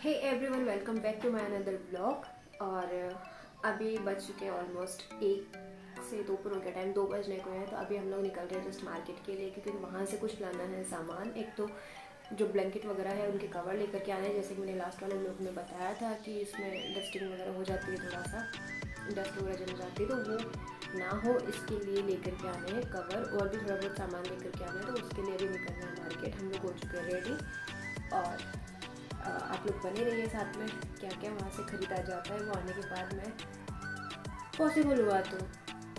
Hey everyone, welcome back to my another blog. और अभी बज चुके हैं ऑलमोस्ट 1 से 2 का टाइम, 2 बजने को है। तो अभी हम लोग निकल रहे हैं जस्ट मार्केट के लिए, क्योंकि वहाँ से कुछ लाना है सामान। एक तो जो ब्लैंकेट वगैरह है उनके कवर लेकर के आने हैं, जैसे कि मैंने लास्ट वाले ब्लॉग में बताया था कि इसमें डस्टिंग वगैरह हो जाती है, थोड़ा सा डस्ट वगैरह जम जाती है, तो वो ना हो इसके लिए लेकर के आने हैं कवर। और भी थोड़ा बहुत सामान लेकर के आना है, तो उसके लिए भी निकलना है मार्केट। हम लोग हो चुके हैं रेडी। और आप लोग बने रहिए साथ में। क्या क्या वहाँ से ख़रीदा जाता है वो आने के बाद मैं पॉसिबल हुआ तो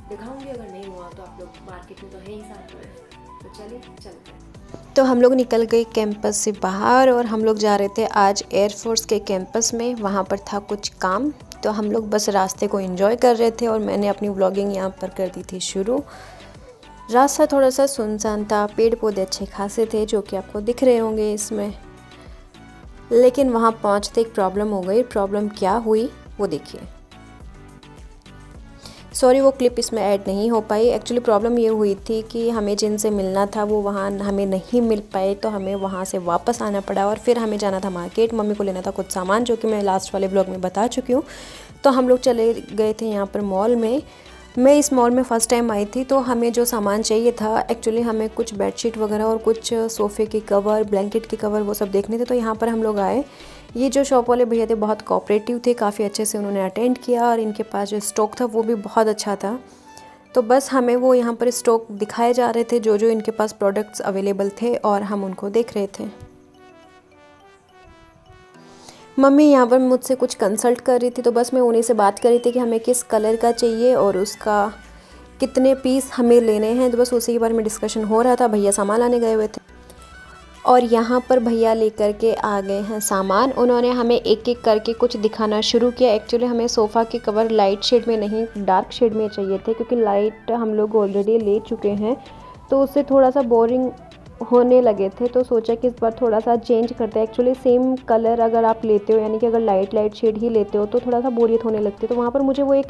दिखाऊंगी, अगर नहीं हुआ तो आप लोग मार्केट में तो है ही साथ में। तो चलिए चलते हैं। तो हम लोग निकल गए कैंपस से बाहर और हम लोग जा रहे थे आज एयरफोर्स के कैंपस में। वहाँ पर था कुछ काम, तो हम लोग बस रास्ते को एंजॉय कर रहे थे और मैंने अपनी व्लॉगिंग यहाँ पर कर दी थी शुरू। रास्ता थोड़ा सा सुनसान था, पेड़ पौधे अच्छे खासे थे जो कि आपको दिख रहे होंगे इसमें। लेकिन वहाँ पहुँचते एक प्रॉब्लम हो गई। प्रॉब्लम क्या हुई वो देखिए। सॉरी, वो क्लिप इसमें ऐड नहीं हो पाई। एक्चुअली प्रॉब्लम ये हुई थी कि हमें जिनसे मिलना था वो वहाँ हमें नहीं मिल पाए, तो हमें वहाँ से वापस आना पड़ा और फिर हमें जाना था मार्केट। मम्मी को लेना था कुछ सामान, जो कि मैं लास्ट वाले ब्लॉग में बता चुकी हूँ। तो हम लोग चले गए थे यहाँ पर मॉल में। मैं इस मॉल में फ़र्स्ट टाइम आई थी, तो हमें जो सामान चाहिए था, एक्चुअली हमें कुछ बेडशीट वगैरह और कुछ सोफ़े के कवर, ब्लैंकेट के कवर, वो सब देखने थे। तो यहाँ पर हम लोग आए। ये जो शॉप वाले भैया थे बहुत कोऑपरेटिव थे, काफ़ी अच्छे से उन्होंने अटेंड किया और इनके पास जो स्टॉक था वो भी बहुत अच्छा था। तो बस हमें वो यहाँ पर स्टॉक दिखाए जा रहे थे, जो जो इनके पास प्रोडक्ट्स अवेलेबल थे, और हम उनको देख रहे थे। मम्मी यहाँ पर मुझसे कुछ कंसल्ट कर रही थी, तो बस मैं उन्हीं से बात कर रही थी कि हमें किस कलर का चाहिए और उसका कितने पीस हमें लेने हैं। तो बस उसी के बारे में डिस्कशन हो रहा था। भैया सामान लाने गए हुए थे और यहाँ पर भैया लेकर के आ गए हैं सामान। उन्होंने हमें एक एक करके कुछ दिखाना शुरू किया। एक्चुअली हमें सोफ़ा के कवर लाइट शेड में नहीं, डार्क शेड में चाहिए थे, क्योंकि लाइट हम लोग ऑलरेडी ले चुके हैं, तो उससे थोड़ा सा बोरिंग होने लगे थे। तो सोचा कि इस बार थोड़ा सा चेंज करते हैं। एक्चुअली सेम कलर अगर आप लेते हो, यानी कि अगर लाइट शेड ही लेते हो, तो थोड़ा सा बोरियत होने लगती है। तो वहाँ पर मुझे वो एक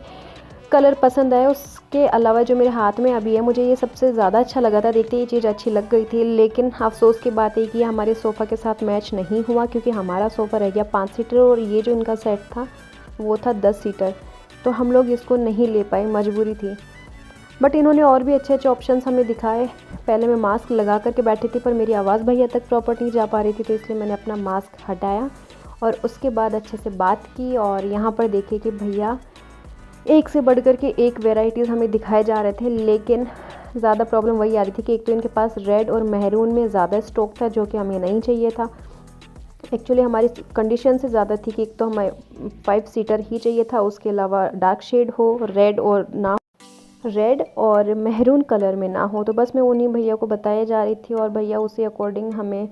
कलर पसंद आया। उसके अलावा जो मेरे हाथ में अभी है, मुझे ये सबसे ज़्यादा अच्छा लगा था। देखते ये चीज़ अच्छी लग गई थी, लेकिन अफसोस की बात है कि ये हमारे सोफ़ा के साथ मैच नहीं हुआ, क्योंकि हमारा सोफ़ा रह गया 5 सीटर और ये जो इनका सेट था वो था 10 सीटर। तो हम लोग इसको नहीं ले पाए, मजबूरी थी। बट इन्होंने और भी अच्छे अच्छे ऑप्शंस हमें दिखाए। पहले मैं मास्क लगा करके बैठी थी, पर मेरी आवाज़ भैया तक प्रॉपर नहीं जा पा रही थी, तो इसलिए मैंने अपना मास्क हटाया और उसके बाद अच्छे से बात की। और यहाँ पर देखिए कि भैया एक से बढ़ कर के एक वेराइटीज़ हमें दिखाए जा रहे थे, लेकिन ज़्यादा प्रॉब्लम वही आ रही थी कि एक तो इनके पास रेड और मेहरून में ज़्यादा स्टॉक था, जो कि हमें नहीं चाहिए था। एक्चुअली हमारी कंडीशन से ज़्यादा थी कि एक तो हमें 5 सीटर ही चाहिए था, उसके अलावा डार्क शेड हो, रेड और मेहरून कलर में ना हो। तो बस मैं उन्हीं भैया को बताया जा रही थी और भैया उसी अकॉर्डिंग हमें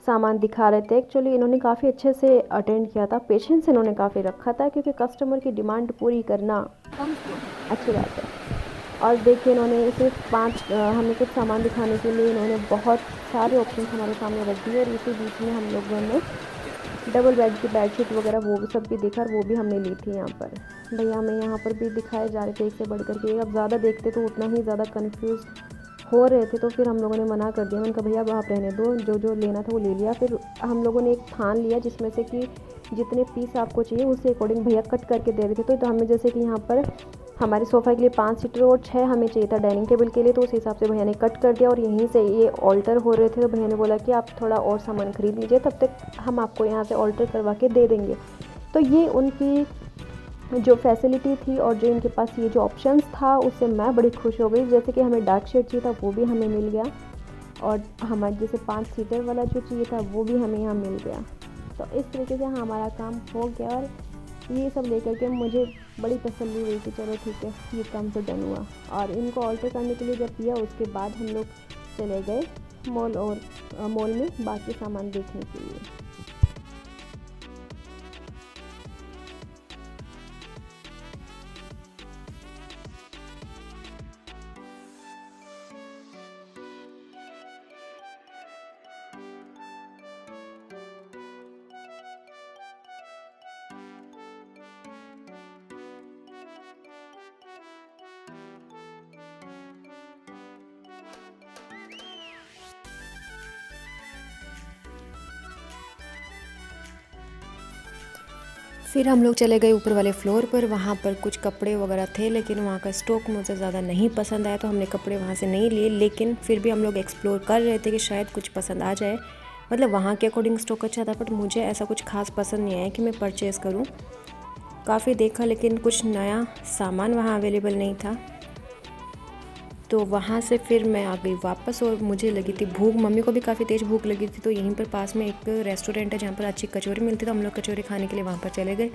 सामान दिखा रहे थे। एक्चुअली इन्होंने काफ़ी अच्छे से अटेंड किया था, पेशेंस इन्होंने काफ़ी रखा था, क्योंकि कस्टमर की डिमांड पूरी करना अच्छी बात है। और देखिए इन्होंने सिर्फ 5 हमें कुछ सामान दिखाने के लिए इन्होंने बहुत सारे ऑप्शन हमारे सामने रख दिए। और इसी बीच में हम लोगों ने डबल बेड की बेडशीट वगैरह वो भी सब भी देखा, और वो भी हमने ली थी। यहाँ पर भैया हमें यहाँ पर भी दिखाए जा रहे थे एक से बढ़ कर के। अब ज़्यादा देखते तो उतना ही ज़्यादा कन्फ्यूज़ हो रहे थे, तो फिर हम लोगों ने मना कर दिया। मैंने कहा भैया अब आप रहने दो, जो जो लेना था वो ले लिया। फिर हम लोगों ने एक ठान लिया, जिसमें से कि जितने पीस आपको चाहिए उसके अकॉर्डिंग भैया कट करके दे रहे थे। तो हमें जैसे कि यहाँ पर हमारे सोफ़ा के लिए 5 सीटर और 6 हमें चाहिए था डाइनिंग टेबल के लिए, तो उस हिसाब से भैया ने कट कर दिया। और यहीं से ये ऑल्टर हो रहे थे, तो भैया ने बोला कि आप थोड़ा और सामान ख़रीद लीजिए, तब तक हम आपको यहाँ से ऑल्टर करवा के दे देंगे। तो ये उनकी जो फैसिलिटी थी और जो इनके पास ये जो ऑप्शंस था, उससे मैं बड़ी खुश हो गई। जैसे कि हमें डार्क शेड चाहिए था वो भी हमें मिल गया, और हमारे जैसे 5 सीटर वाला जो चाहिए था वो भी हमें यहाँ मिल गया। तो इस तरीके से हमारा काम हो गया। और ये सब लेकर के मुझे बड़ी तसल्ली हुई कि चलो ठीक है, ये काम तो डन हुआ। और इनको ऑल्टर करने के लिए जब किया, उसके बाद हम लोग चले गए मॉल में बाकी सामान देखने के लिए। फिर हम लोग चले गए ऊपर वाले फ्लोर पर। वहाँ पर कुछ कपड़े वगैरह थे, लेकिन वहाँ का स्टॉक मुझे ज़्यादा नहीं पसंद आया, तो हमने कपड़े वहाँ से नहीं लिए। लेकिन फिर भी हम लोग एक्सप्लोर कर रहे थे कि शायद कुछ पसंद आ जाए। मतलब वहाँ के अकॉर्डिंग स्टॉक अच्छा था, बट मुझे ऐसा कुछ खास पसंद नहीं आया कि मैं परचेज़ करूँ। काफ़ी देखा, लेकिन कुछ नया सामान वहाँ अवेलेबल नहीं था। तो वहाँ से फिर मैं आ गई वापस, और मुझे लगी थी भूख, मम्मी को भी काफ़ी तेज़ भूख लगी थी। तो यहीं पर पास में एक रेस्टोरेंट है जहाँ पर अच्छी कचौरी मिलती, तो हम लोग कचौरी खाने के लिए वहाँ पर चले गए।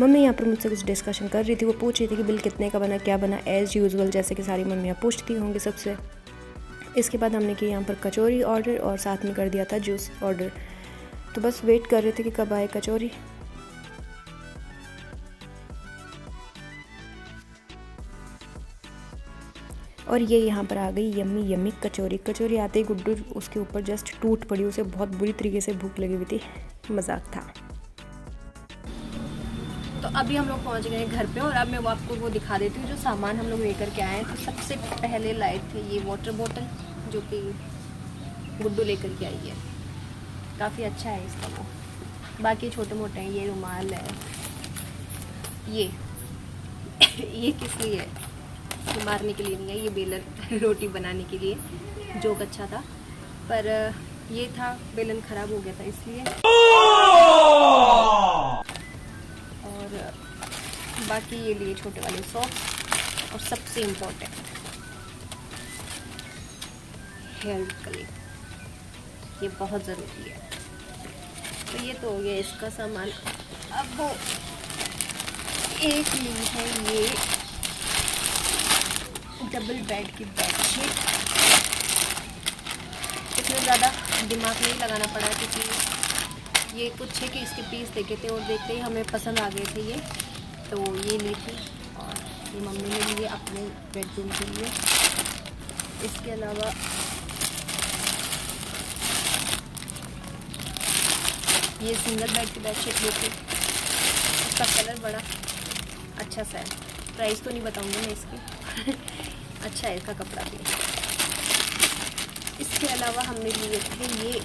मम्मी यहाँ पर मुझसे कुछ डिस्कशन कर रही थी, वो पूछ रही थी कि बिल कितने का बना, क्या बना, एज़ यूजुअल जैसे कि सारी मम्मियाँ पूछती होंगी सबसे। इसके बाद हमने की यहाँ पर कचौरी ऑर्डर, और साथ में कर दिया था जूस ऑर्डर। तो बस वेट कर रहे थे कि कब आए कचौरी। और ये यहाँ पर आ गई यम्मी यम्मी कचौरी। कचौरी आते ही गुड्डू उसके ऊपर जस्ट टूट पड़ी, उसे बहुत बुरी तरीके से भूख लगी हुई थी, मजाक था। तो अभी हम लोग पहुँच गए घर पे, और अब मैं वो आपको वो दिखा देती हूँ जो सामान हम लोग लेकर के आए हैं। तो सबसे पहले लाए थे ये वाटर बॉटल, जो कि गुड्डू लेकर के आई है। काफ़ी अच्छा है इसका वो। बाकी छोटे मोटे हैं, ये रुमाल है, ये ये किस लिए है, मारने के लिए नहीं है, ये बेलन रोटी बनाने के लिए। जोक अच्छा था, पर ये था बेलन ख़राब हो गया था इसलिए। और बाकी ये लिए छोटे वाले सॉक्स, और सबसे इम्पोर्टेंट हेयर कलिंग, ये बहुत ज़रूरी है। तो ये तो हो गया इसका सामान। अब वो एक ली है ये डबल बेड की बेडशीट। इतना ज़्यादा दिमाग नहीं लगाना पड़ा, क्योंकि ये कुछ है कि इसके पीस देखे थे और देखते ही हमें पसंद आ गए थे ये, तो ये ली थी। और ये मम्मी ने लिए अपने बेडरूम के लिए। इसके अलावा ये सिंगल बेड की बेडशीट ली थी, उसका कलर बड़ा अच्छा सा है। प्राइस तो नहीं बताऊंगी मैं इसकी अच्छा है इसका कपड़ा भी। इसके अलावा हमने लिए थे ये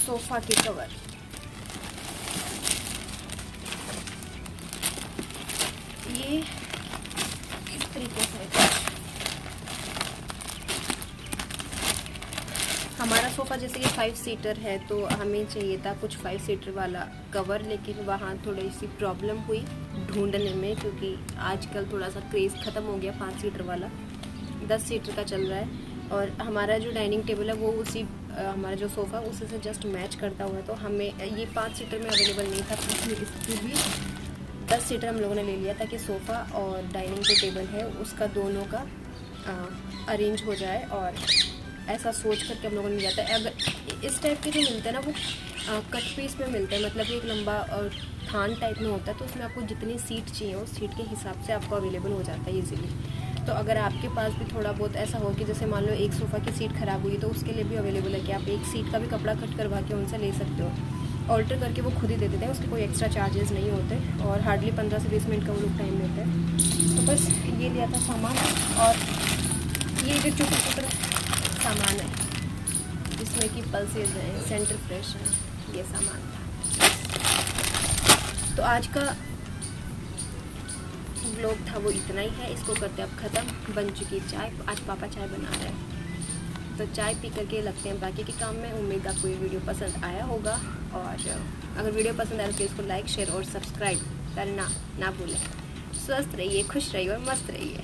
सोफ़ा के कवर। ये इस तरीके से हमारा सोफ़ा, जैसे ये 5 सीटर है, तो हमें चाहिए था कुछ 5 सीटर वाला कवर, लेकिन वहाँ थोड़ी सी प्रॉब्लम हुई ढूंढने में, क्योंकि आजकल थोड़ा सा क्रेज़ ख़त्म हो गया 5 सीटर वाला, 10 सीटर का चल रहा है। और हमारा जो डाइनिंग टेबल है वो उसी हमारा जो सोफ़ा उसी से जस्ट मैच करता हुआ है, तो हमें ये 5 सीटर में अवेलेबल नहीं था, इसलिए इसकी भी 10 सीटर हम लोगों ने ले लिया, ताकि सोफ़ा और डाइनिंग जो टेबल है उसका दोनों का अरेंज हो जाए। और ऐसा सोच करके हम लोगों ने लिया था। अगर इस टाइप के जो मिलते हैं ना, वो कट पीस में मिलते हैं, मतलब एक लंबा और थान टाइप में होता है, तो उसमें आपको जितनी सीट चाहिए उस सीट के हिसाब से आपको अवेलेबल हो जाता है ईजीली। तो अगर आपके पास भी थोड़ा बहुत ऐसा हो कि जैसे मान लो एक सोफ़ा की सीट ख़राब हुई, तो उसके लिए भी अवेलेबल है कि आप एक सीट का भी कपड़ा कट करवा के उनसे ले सकते हो। ऑल्टर करके वो खुद ही दे देते हैं, उसके कोई एक्स्ट्रा चार्जेस नहीं होते, और हार्डली 15 से 20 मिनट का वो लोग टाइम लेते हैं। तो बस ये लिया था सामान, और ये जो छोटे छोटे सामान है जिसमें कि पल्सेस हैं, सेंटर फ्रेश है, ये सामान था। तो आज का व्लॉग था वो इतना ही है, इसको करते अब ख़त्म। बन चुकी चाय, आज पापा चाय बना रहे हैं, तो चाय पी करके लगते हैं बाकी के काम में। उम्मीद आपको ये वीडियो पसंद आया होगा, और अगर वीडियो पसंद आया तो इसको लाइक, शेयर और सब्सक्राइब करना ना भूलें। स्वस्थ रहिए, खुश रहिए और मस्त रहिए।